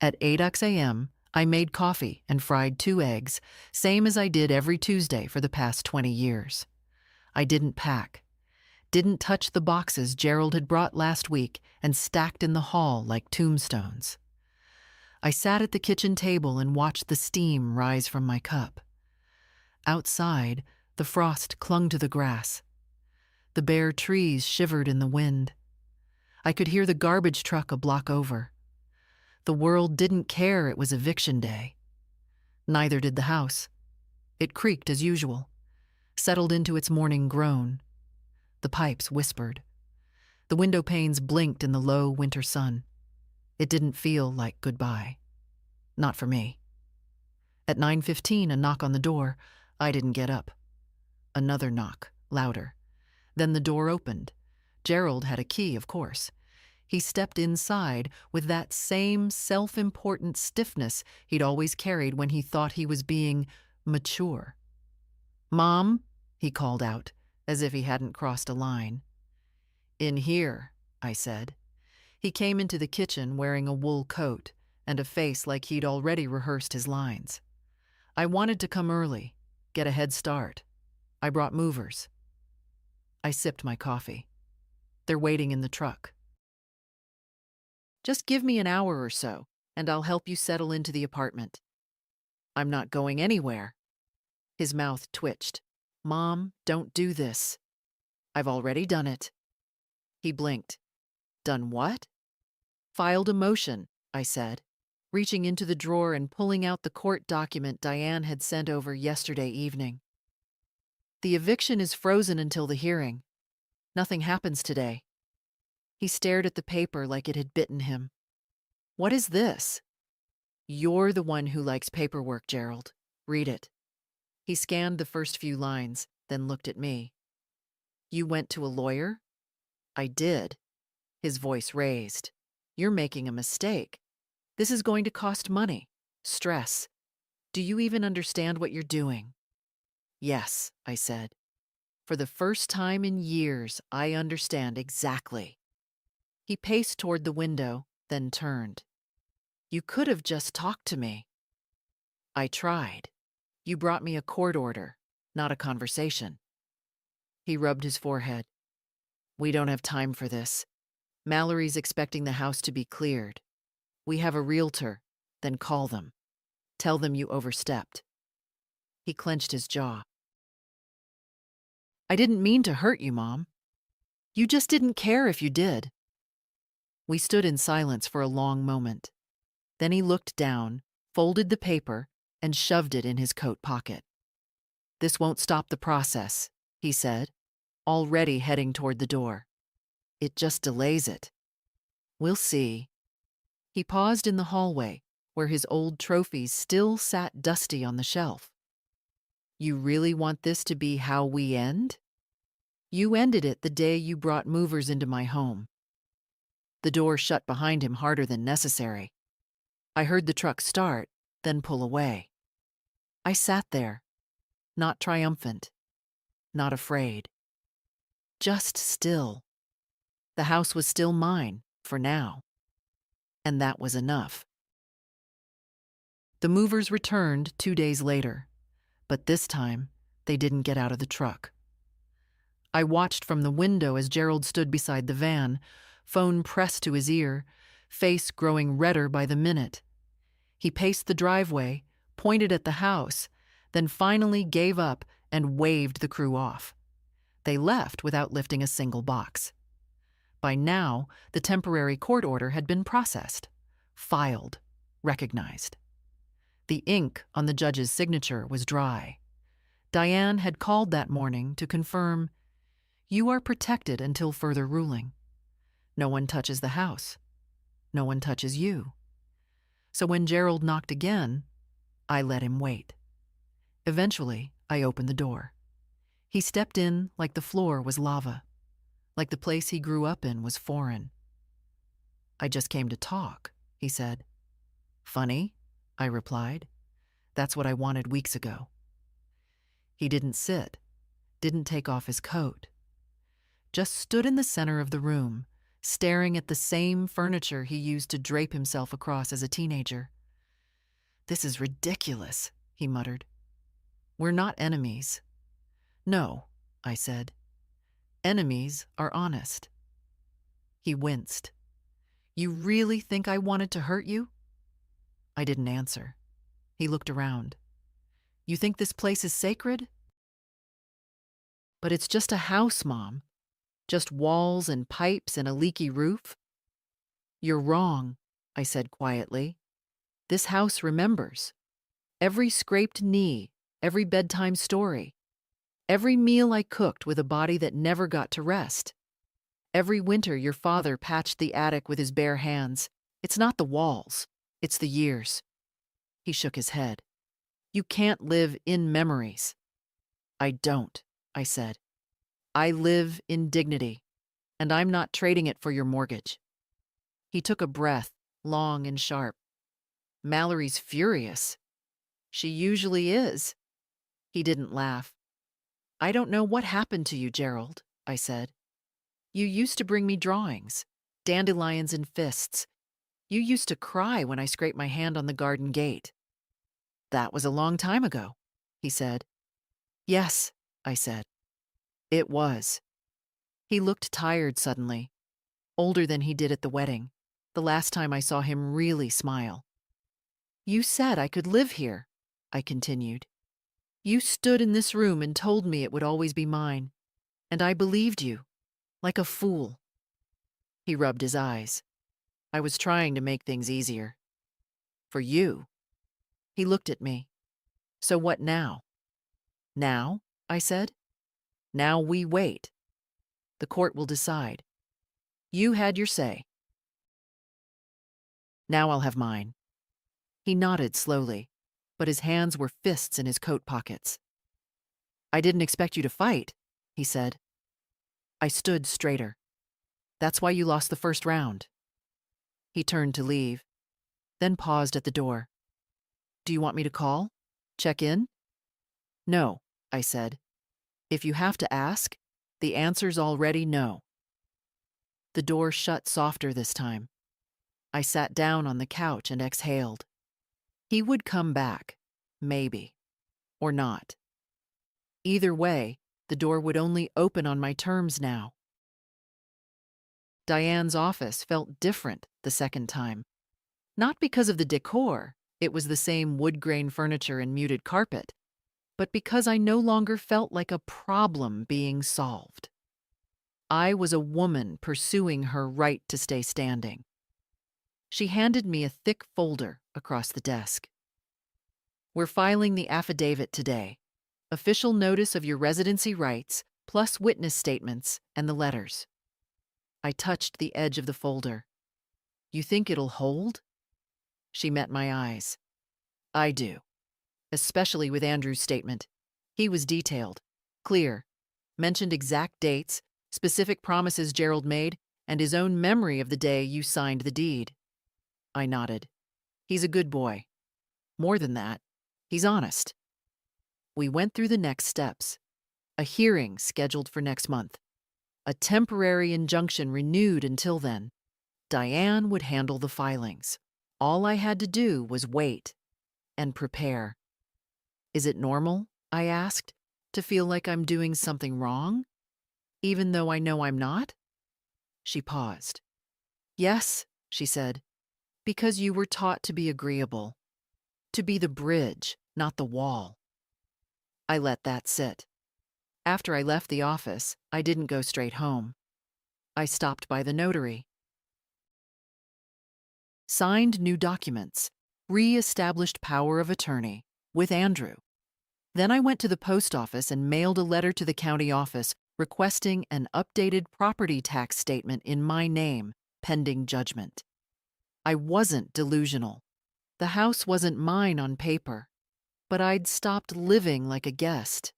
At 8 a.m., I made coffee and fried 2 eggs, same as I did every Tuesday for the past 20 years. I didn't pack. Didn't touch the boxes Gerald had brought last week and stacked in the hall like tombstones. I sat at the kitchen table and watched the steam rise from my cup. Outside, the frost clung to the grass. The bare trees shivered in the wind. I could hear the garbage truck a block over. The world didn't care it was eviction day. Neither did the house. It creaked as usual, settled into its morning groan. The pipes whispered. The window panes blinked in the low winter sun. It didn't feel like goodbye. Not for me. At 9:15, a knock on the door. I didn't get up. Another knock, louder. Then the door opened. Gerald had a key, of course. He stepped inside with that same self-important stiffness he'd always carried when he thought he was being mature. "Mom," he called out, as if he hadn't crossed a line. "In here," I said. He came into the kitchen wearing a wool coat and a face like he'd already rehearsed his lines. I wanted to come early, get a head start. I brought movers. I sipped my coffee. They're waiting in the truck. Just give me an hour or so, and I'll help you settle into the apartment. I'm not going anywhere. His mouth twitched. Mom, don't do this. I've already done it. He blinked. Done what? Filed a motion, I said, reaching into the drawer and pulling out the court document Diane had sent over yesterday evening. The eviction is frozen until the hearing. Nothing happens today. He stared at the paper like it had bitten him. What is this? You're the one who likes paperwork, Gerald. Read it. He scanned the first few lines, then looked at me. You went to a lawyer? I did. His voice raised. You're making a mistake. This is going to cost money, stress. Do you even understand what you're doing? Yes, I said. For the first time in years, I understand exactly. He paced toward the window, then turned. You could have just talked to me. I tried. You brought me a court order, not a conversation. He rubbed his forehead. We don't have time for this. Mallory's expecting the house to be cleared. We have a realtor. Then call them. Tell them you overstepped. He clenched his jaw. I didn't mean to hurt you, Mom. You just didn't care if you did. We stood in silence for a long moment. Then he looked down, folded the paper, and shoved it in his coat pocket. This won't stop the process, he said, already heading toward the door. It just delays it. We'll see. He paused in the hallway, where his old trophies still sat dusty on the shelf. You really want this to be how we end? You ended it the day you brought movers into my home. The door shut behind him harder than necessary. I heard the truck start, then pull away. I sat there, not triumphant, not afraid. Just still. The house was still mine, for now. And that was enough. The movers returned 2 days later, but this time they didn't get out of the truck. I watched from the window as Gerald stood beside the van, phone pressed to his ear, face growing redder by the minute. He paced the driveway, pointed at the house, then finally gave up and waved the crew off. They left without lifting a single box. By now, the temporary court order had been processed, filed, recognized. The ink on the judge's signature was dry. Diane had called that morning to confirm, "You are protected until further ruling. No one touches the house. No one touches you." So when Gerald knocked again, I let him wait. Eventually, I opened the door. He stepped in like the floor was lava, like the place he grew up in was foreign. "I just came to talk," he said. "Funny," I replied. "That's what I wanted weeks ago." He didn't sit, didn't take off his coat. Just stood in the center of the room, staring at the same furniture he used to drape himself across as a teenager. "This is ridiculous," he muttered. "We're not enemies." "No," I said. "Enemies are honest." He winced. "You really think I wanted to hurt you?" I didn't answer. He looked around. "You think this place is sacred?" "But it's just a house, Mom. Just walls and pipes and a leaky roof." "You're wrong," I said quietly. "This house remembers. Every scraped knee, every bedtime story, every meal I cooked with a body that never got to rest. Every winter your father patched the attic with his bare hands. It's not the walls, it's the years." He shook his head. "You can't live in memories." "I don't," I said. "I live in dignity, and I'm not trading it for your mortgage." He took a breath, long and sharp. "Mallory's furious." "She usually is." He didn't laugh. "I don't know what happened to you, Gerald," I said. "You used to bring me drawings, dandelions and fists. You used to cry when I scraped my hand on the garden gate." "That was a long time ago," he said. "Yes," I said. "It was." He looked tired suddenly, older than he did at the wedding, the last time I saw him really smile. "You said I could live here," I continued. "You stood in this room and told me it would always be mine, and I believed you, like a fool." He rubbed his eyes. "I was trying to make things easier. For you." He looked at me. "So what now?" "Now?" I said. "Now we wait. The court will decide. You had your say. Now I'll have mine." He nodded slowly, but his hands were fists in his coat pockets. "I didn't expect you to fight," he said. I stood straighter. "That's why you lost the first round." He turned to leave, then paused at the door. "Do you want me to call? Check in?" "No," I said. "If you have to ask, the answer's already no." The door shut softer this time. I sat down on the couch and exhaled. He would come back, maybe, or not. Either way, the door would only open on my terms now. Diane's office felt different the second time. Not because of the decor, it was the same wood grain furniture and muted carpet, but because I no longer felt like a problem being solved. I was a woman pursuing her right to stay standing. She handed me a thick folder across the desk. "We're filing the affidavit today. Official notice of your residency rights, plus witness statements and the letters." I touched the edge of the folder. "You think it'll hold?" She met my eyes. "I do. Especially with Andrew's statement. He was detailed, clear, mentioned exact dates, specific promises Gerald made, and his own memory of the day you signed the deed." I nodded. "He's a good boy. More than that, he's honest." We went through the next steps. A hearing scheduled for next month. A temporary injunction renewed until then. Diane would handle the filings. All I had to do was wait and prepare. "Is it normal," I asked, "to feel like I'm doing something wrong, even though I know I'm not?" She paused. "Yes," she said, "because you were taught to be agreeable, to be the bridge, not the wall." I let that sit. After I left the office, I didn't go straight home. I stopped by the notary. Signed new documents, re-established power of attorney with Andrew. Then I went to the post office and mailed a letter to the county office requesting an updated property tax statement in my name, pending judgment. I wasn't delusional. The house wasn't mine on paper, but I'd stopped living like a guest.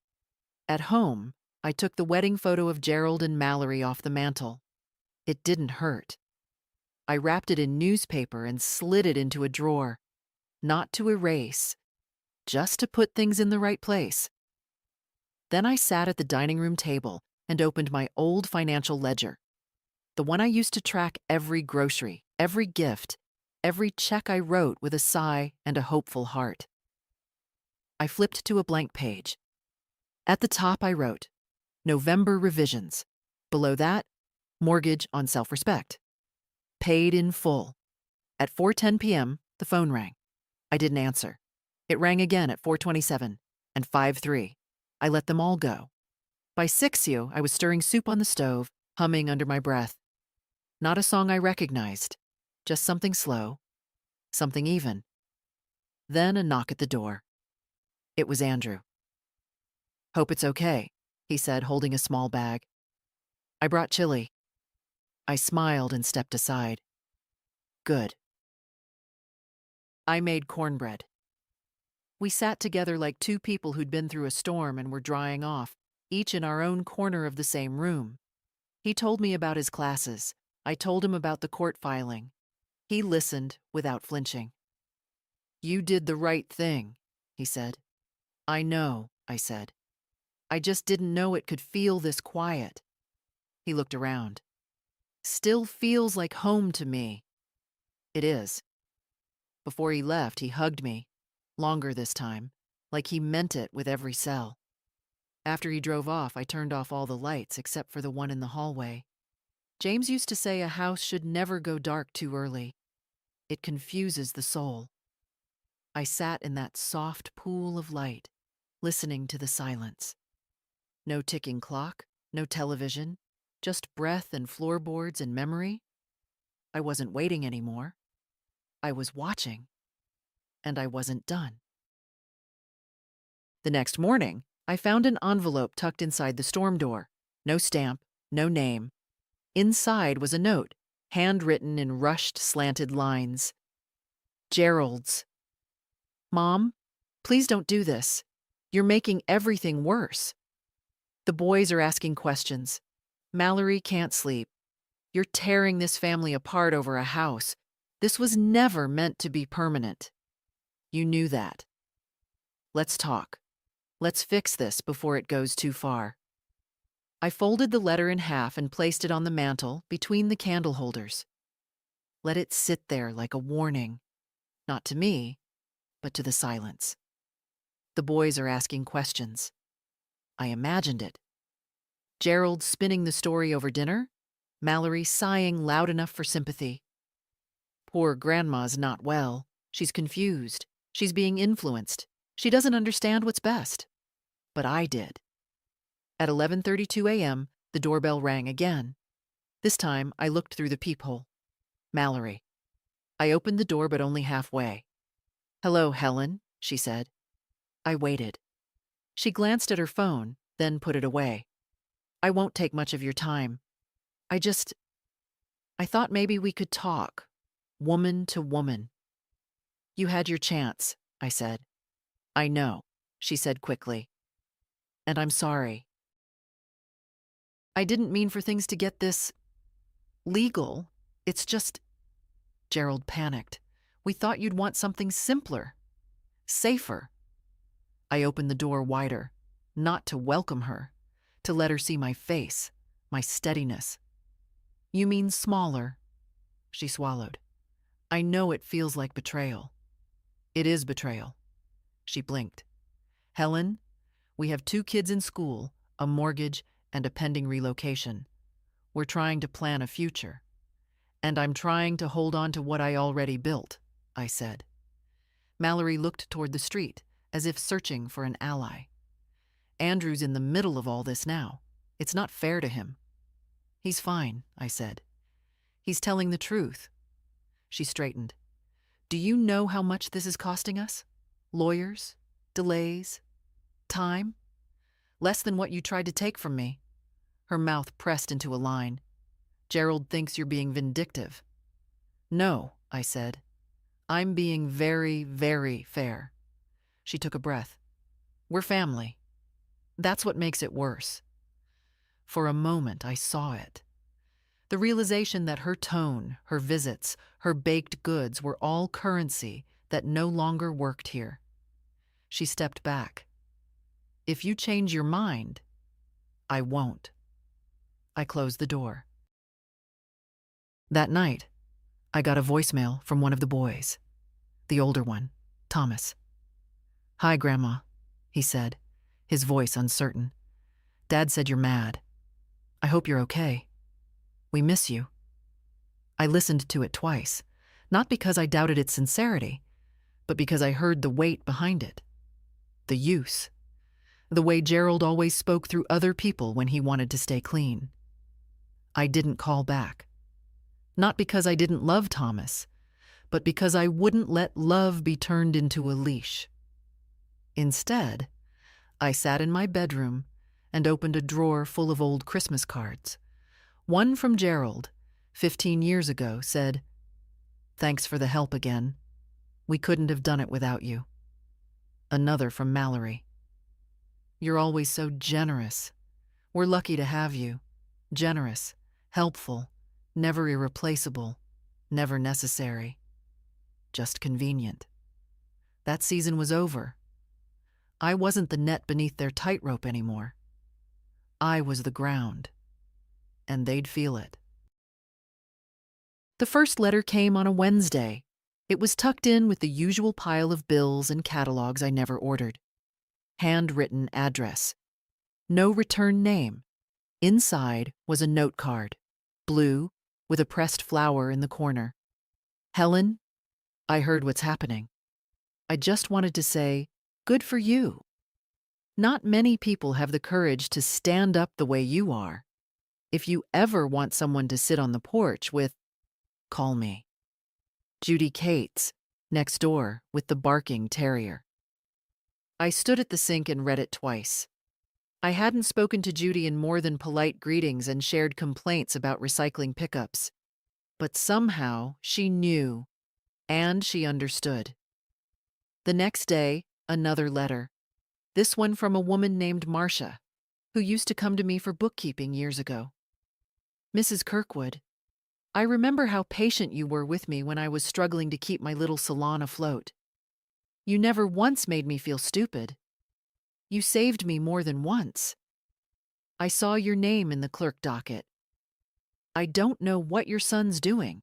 At home, I took the wedding photo of Gerald and Mallory off the mantel. It didn't hurt. I wrapped it in newspaper and slid it into a drawer. Not to erase, just to put things in the right place. Then I sat at the dining room table and opened my old financial ledger. The one I used to track every grocery, every gift, every check I wrote with a sigh and a hopeful heart. I flipped to a blank page. At the top I wrote, "November revisions." Below that, "Mortgage on self-respect." Paid in full. At 4:10 p.m., the phone rang. I didn't answer. It rang again at 4:27 and 5:03. I let them all go. By 6:00, I was stirring soup on the stove, humming under my breath. Not a song I recognized, just something slow, something even. Then a knock at the door. It was Andrew. "Hope it's okay," he said, holding a small bag. "I brought chili." I smiled and stepped aside. "Good." I made cornbread. We sat together like two people who'd been through a storm and were drying off, each in our own corner of the same room. He told me about his classes. I told him about the court filing. He listened without flinching. "You did the right thing," he said. "I know," I said. "I just didn't know it could feel this quiet." He looked around. "Still feels like home to me." It is. Before he left, he hugged me, longer this time, like he meant it with every cell. After he drove off, I turned off all the lights except for the one in the hallway. James used to say a house should never go dark too early. It confuses the soul. I sat in that soft pool of light, listening to the silence. No ticking clock, no television, just breath and floorboards and memory. I wasn't waiting anymore. I was watching, and I wasn't done. The next morning, I found an envelope tucked inside the storm door. No stamp, no name. Inside was a note, handwritten in rushed, slanted lines. "Gerald's. Mom, please don't do this. You're making everything worse. The boys are asking questions. Mallory can't sleep. You're tearing this family apart over a house. This was never meant to be permanent. You knew that. Let's talk. Let's fix this before it goes too far." I folded the letter in half and placed it on the mantel between the candle holders. Let it sit there like a warning, not to me, but to the silence. The boys are asking questions. I imagined it. Gerald spinning the story over dinner? Mallory sighing loud enough for sympathy. Poor grandma's not well. She's confused. She's being influenced. She doesn't understand what's best. But I did. At 11:32 a.m., the doorbell rang again. This time, I looked through the peephole. Mallory. I opened the door, but only halfway. "Hello, Helen," she said. I waited. She glanced at her phone, then put it away. "I won't take much of your time. I thought maybe we could talk, woman to woman." "You had your chance," I said. "I know," she said quickly. "And I'm sorry. I didn't mean for things to get this legal. It's just—" Gerald panicked. "We thought you'd want something simpler, safer." I opened the door wider, not to welcome her, to let her see my face, my steadiness. "You mean smaller?" She swallowed. "I know it feels like betrayal." "It is betrayal." She blinked. "Helen, we have 2 kids in school, a mortgage, and a pending relocation. We're trying to plan a future. And I'm trying to hold on to what I already built," I said. Mallory looked toward the street, as if searching for an ally. "Andrew's in the middle of all this now. It's not fair to him." "He's fine," I said. "He's telling the truth." She straightened. "Do you know how much this is costing us? Lawyers, delays, time? Less than what you tried to take from me." Her mouth pressed into a line. "Gerald thinks you're being vindictive." "No," I said. "I'm being very, very fair." She took a breath. "We're family. That's what makes it worse." For a moment, I saw it. The realization that her tone, her visits, her baked goods were all currency that no longer worked here. She stepped back. "If you change your mind, I won't." I closed the door. That night, I got a voicemail from one of the boys, the older one, Thomas. "Hi, Grandma," he said, his voice uncertain. "Dad said you're mad. I hope you're okay. We miss you." I listened to it twice, not because I doubted its sincerity, but because I heard the weight behind it. The use. The way Gerald always spoke through other people when he wanted to stay clean. I didn't call back. Not because I didn't love Thomas, but because I wouldn't let love be turned into a leash. Instead, I sat in my bedroom and opened a drawer full of old Christmas cards. One from Gerald, 15 years ago, said, "Thanks for the help again. We couldn't have done it without you." Another from Mallory. "You're always so generous. We're lucky to have you. Generous, helpful, never irreplaceable, never necessary. Just convenient." That season was over. I wasn't the net beneath their tightrope anymore. I was the ground, and they'd feel it. The first letter came on a Wednesday. It was tucked in with the usual pile of bills and catalogs I never ordered. Handwritten address. No return name. Inside was a note card, blue, with a pressed flower in the corner. "Helen, I heard what's happening. I just wanted to say, good for you. Not many people have the courage to stand up the way you are. If you ever want someone to sit on the porch with, call me. Judy Cates, next door with the barking terrier." I stood at the sink and read it twice. I hadn't spoken to Judy in more than polite greetings and shared complaints about recycling pickups. But somehow she knew, and she understood. The next day, another letter. This one from a woman named Marcia, who used to come to me for bookkeeping years ago. "Mrs. Kirkwood, I remember how patient you were with me when I was struggling to keep my little salon afloat. You never once made me feel stupid. You saved me more than once. I saw your name in the clerk docket. I don't know what your son's doing,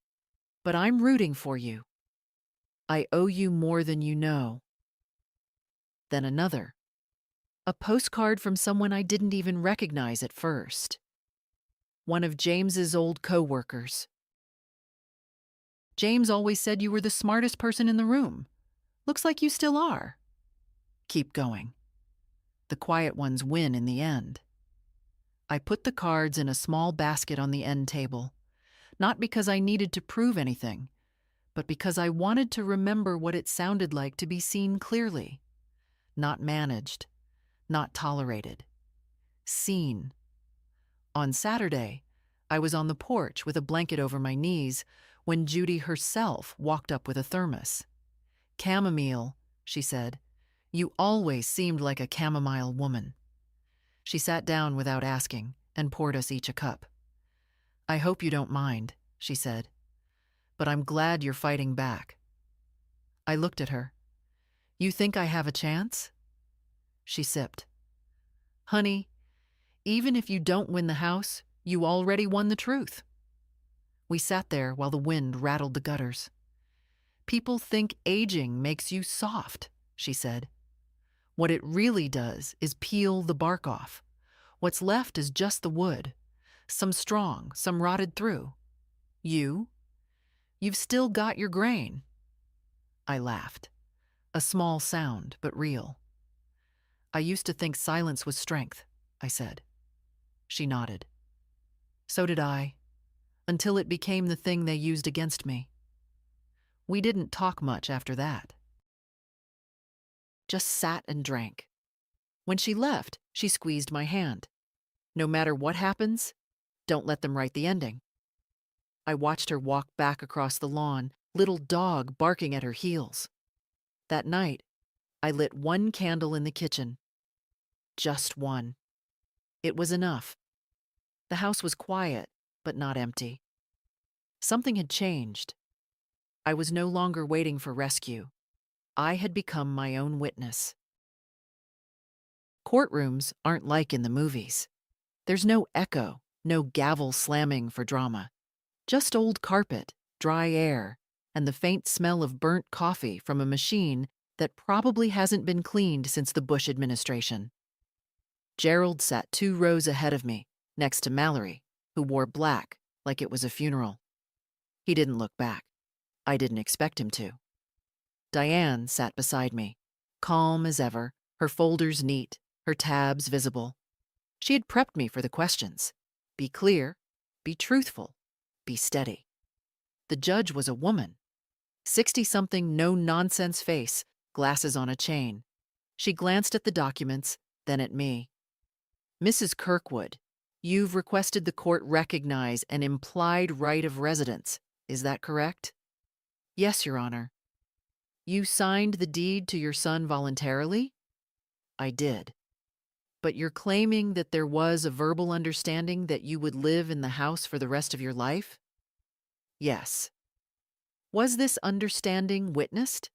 but I'm rooting for you. I owe you more than you know." Then another. A postcard from someone I didn't even recognize at first. One of James's old co-workers. James always said you were the smartest person in the room. Looks like you still are. Keep going. The quiet ones win in the end. I put the cards in a small basket on the end table, not because I needed to prove anything, but because I wanted to remember what it sounded like to be seen clearly. Not managed, not tolerated. Seen. On Saturday, I was on the porch with a blanket over my knees when Judy herself walked up with a thermos. "Chamomile," she said. "You always seemed like a chamomile woman." She sat down without asking and poured us each a cup. "I hope you don't mind," she said, "but I'm glad you're fighting back." I looked at her. "You think I have a chance?" She sipped. "Honey, even if you don't win the house, you already won the truth." We sat there while the wind rattled the gutters. "People think aging makes you soft," she said. "What it really does is peel the bark off. What's left is just the wood. Some strong, some rotted through. You've still got your grain." I laughed. A small sound, but real. "I used to think silence was strength," I said. She nodded. "So did I, until it became the thing they used against me." We didn't talk much after that. Just sat and drank. When she left, she squeezed my hand. "No matter what happens, don't let them write the ending." I watched her walk back across the lawn, little dog barking at her heels. That night, I lit one candle in the kitchen. Just one. It was enough. The house was quiet, but not empty. Something had changed. I was no longer waiting for rescue. I had become my own witness. Courtrooms aren't like in the movies. There's no echo, no gavel slamming for drama. Just old carpet, dry air, and the faint smell of burnt coffee from a machine that probably hasn't been cleaned since the Bush administration. Gerald sat 2 rows ahead of me, next to Mallory, who wore black like it was a funeral. He didn't look back. I didn't expect him to. Diane sat beside me, calm as ever, her folders neat, her tabs visible. She had prepped me for the questions. Be clear, be truthful, be steady. The judge was a woman. 60-something, no-nonsense face, glasses on a chain. She glanced at the documents, then at me. "Mrs. Kirkwood, you've requested the court recognize an implied right of residence. Is that correct?" "Yes, Your Honor." "You signed the deed to your son voluntarily?" "I did." "But you're claiming that there was a verbal understanding that you would live in the house for the rest of your life?" "Yes." "Was this understanding witnessed?"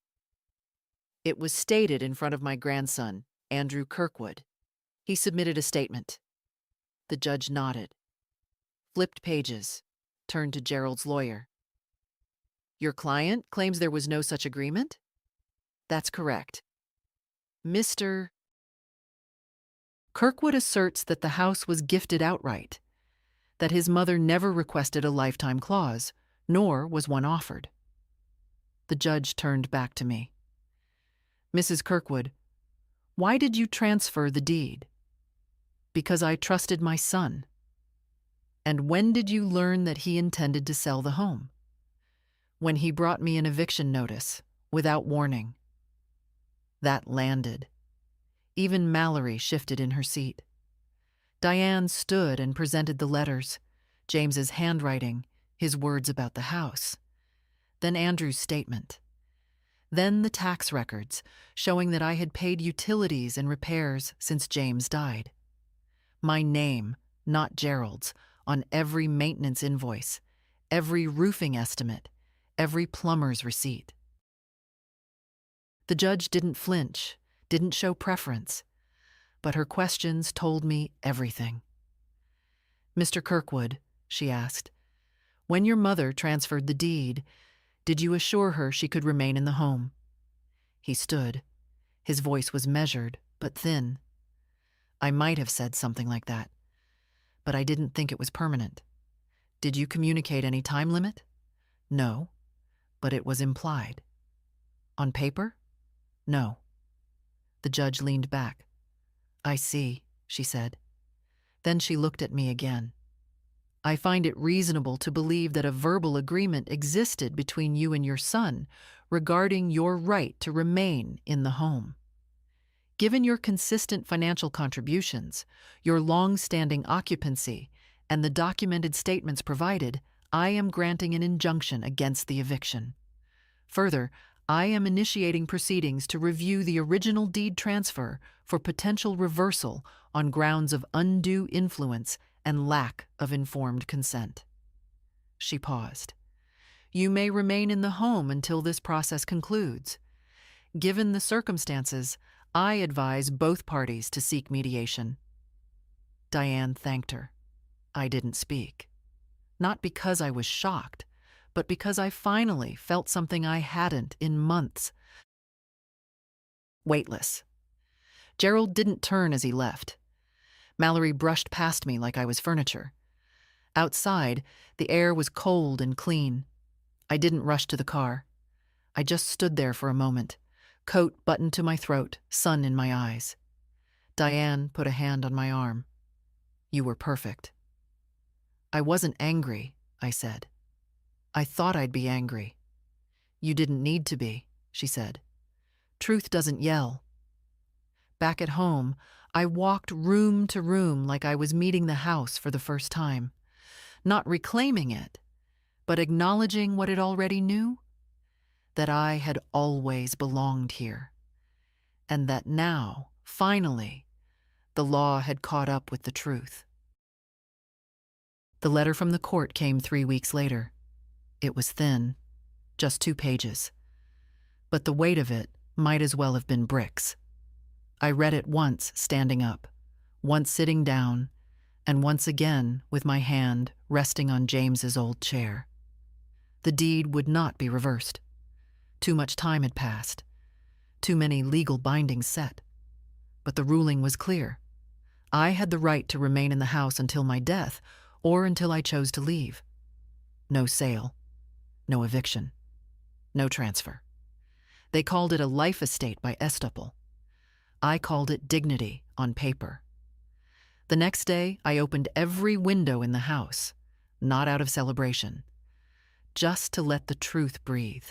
"It was stated in front of my grandson, Andrew Kirkwood. He submitted a statement." The judge nodded, flipped pages, turned to Gerald's lawyer. "Your client claims there was no such agreement?" "That's correct." "Mr. Kirkwood asserts that the house was gifted outright, that his mother never requested a lifetime clause, nor was one offered." The judge turned back to me. "Mrs. Kirkwood, why did you transfer the deed?" "Because I trusted my son." "And when did you learn that he intended to sell the home?" "When he brought me an eviction notice, without warning." That landed. Even Mallory shifted in her seat. Diane stood and presented the letters, James's handwriting, his words about the house. Then Andrew's statement. Then the tax records, showing that I had paid utilities and repairs since James died. My name, not Gerald's, on every maintenance invoice, every roofing estimate, every plumber's receipt. The judge didn't flinch, didn't show preference, but her questions told me everything. "Mr. Kirkwood," she asked, "when your mother transferred the deed, did you assure her she could remain in the home?" He stood. His voice was measured, but thin. "I might have said something like that, but I didn't think it was permanent. Did you communicate any time limit? No, but it was implied. On paper? No. The judge leaned back. I see, she said. Then she looked at me again. I find it reasonable to believe that a verbal agreement existed between you and your son regarding your right to remain in the home. Given your consistent financial contributions, your long-standing occupancy, and the documented statements provided, I am granting an injunction against the eviction. Further, I am initiating proceedings to review the original deed transfer for potential reversal on grounds of undue influence and lack of informed consent. She paused. You may remain in the home until this process concludes. Given the circumstances, I advise both parties to seek mediation. Diane thanked her. I didn't speak. Not because I was shocked, but because I finally felt something I hadn't in months. Weightless. Gerald didn't turn as he left. Mallory brushed past me like I was furniture. Outside, the air was cold and clean. I didn't rush to the car. I just stood there for a moment, coat buttoned to my throat, sun in my eyes. Diane put a hand on my arm. You were perfect. I wasn't angry, I said. I thought I'd be angry. You didn't need to be, she said. Truth doesn't yell. Back at home, I walked room to room like I was meeting the house for the first time, not reclaiming it, but acknowledging what it already knew, that I had always belonged here, and that now, finally, the law had caught up with the truth. The letter from the court came 3 weeks later. It was thin, just 2 pages, but the weight of it might as well have been bricks. I read it once standing up, once sitting down, and once again with my hand resting on James's old chair. The deed would not be reversed. Too much time had passed, too many legal bindings set. But the ruling was clear. I had the right to remain in the house until my death, or until I chose to leave. No sale, no eviction, no transfer. They called it a life estate by estoppel. I called it dignity on paper. The next day, I opened every window in the house, not out of celebration, just to let the truth breathe.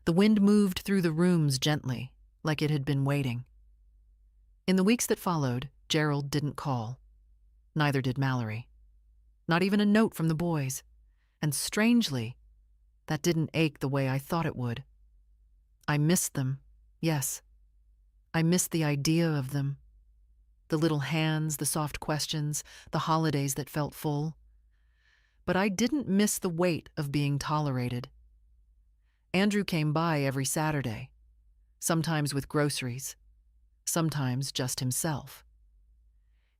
The wind moved through the rooms gently, like it had been waiting. In the weeks that followed, Gerald didn't call. Neither did Mallory. Not even a note from the boys. And strangely, that didn't ache the way I thought it would. I missed them, yes. I missed the idea of them. The little hands, the soft questions, the holidays that felt full. But I didn't miss the weight of being tolerated. Andrew came by every Saturday, sometimes with groceries, sometimes just himself.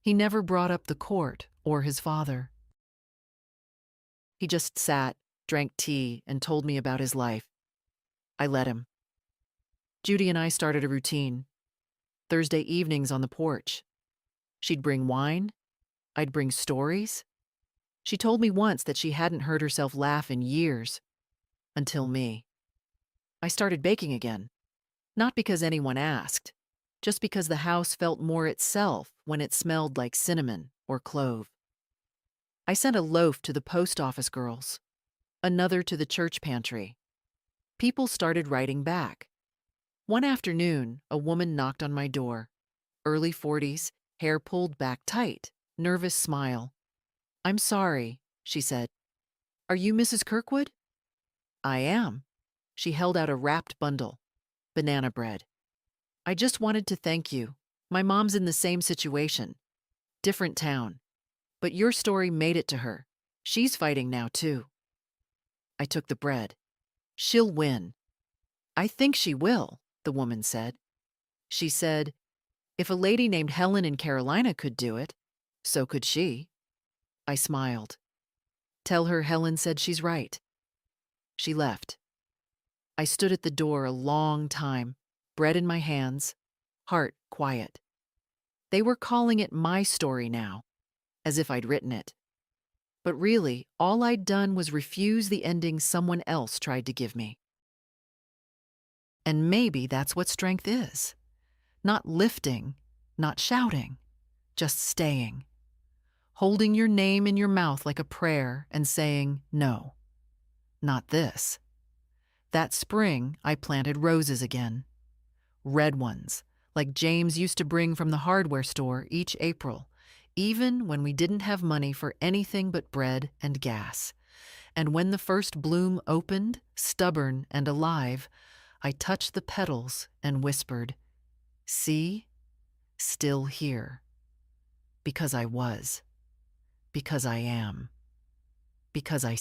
He never brought up the court or his father. He just sat, drank tea, and told me about his life. I let him. Judy and I started a routine. Thursday evenings on the porch. She'd bring wine. I'd bring stories. She told me once that she hadn't heard herself laugh in years. Until me. I started baking again. Not because anyone asked, just because the house felt more itself when it smelled like cinnamon or clove. I sent a loaf to the post office girls, another to the church pantry. People started writing back. One afternoon, a woman knocked on my door. Early 40s, hair pulled back tight, nervous smile. "I'm sorry," she said. "Are you Mrs. Kirkwood?" "I am." She held out a wrapped bundle. Banana bread. "I just wanted to thank you. My mom's in the same situation. Different town. But your story made it to her. She's fighting now, too." I took the bread. "She'll win." "I think she will," the woman said. She said, "If a lady named Helen in Carolina could do it, so could she." I smiled. "Tell her Helen said she's right." She left. I stood at the door a long time, bread in my hands, heart quiet. They were calling it my story now, as if I'd written it. But really, all I'd done was refuse the ending someone else tried to give me. And maybe that's what strength is. Not lifting, not shouting, just staying. Holding your name in your mouth like a prayer and saying, no, not this. That spring, I planted roses again. Red ones, like James used to bring from the hardware store each April, even when we didn't have money for anything but bread and gas. And when the first bloom opened, stubborn and alive, I touched the petals and whispered, see, still here. Because I was. Because I am. Because I